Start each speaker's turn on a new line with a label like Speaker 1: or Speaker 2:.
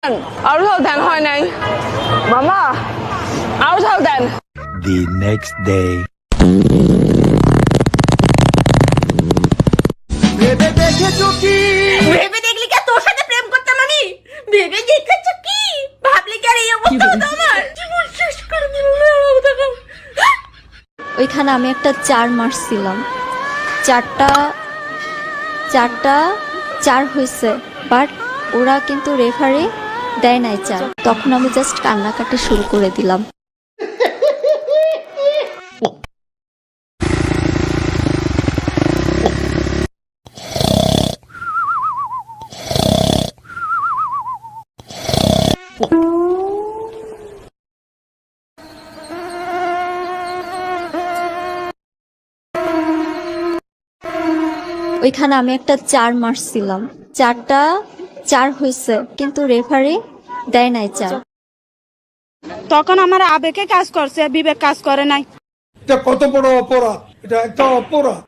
Speaker 1: আরো দেন হয় নাই মামা, আরো দেন।
Speaker 2: The next day.
Speaker 3: ভেবে দেখেছো কি?
Speaker 4: ভেবে দেখলি কি তোর সাথে প্রেম করতাম আমি? ভেবে দেখেছো কি? ভাবলি কি আর এই অবস্থা হতো আমার? জীবন শেষ করে দিল।
Speaker 5: ওইখানে আমি একটা 4 মারছিলাম, চারটা 4 হয়েছে, বাট ওরা কিন্তু রেফারি দেয় নাই 4। তখন আমি জাস্ট কান্নাকাটি শুরু করে দিলাম। ওইখানে আমি একটা 4 মারছিলাম, চারটা 4 হয়েছে, কিন্তু রেফারি দেয় নাই 4।
Speaker 6: তখন আমার আবেগে কাজ করছে, বিবেক কাজ করে নাই।
Speaker 3: এটা কত বড় অপরাধ! এটা একটা অপরাধ।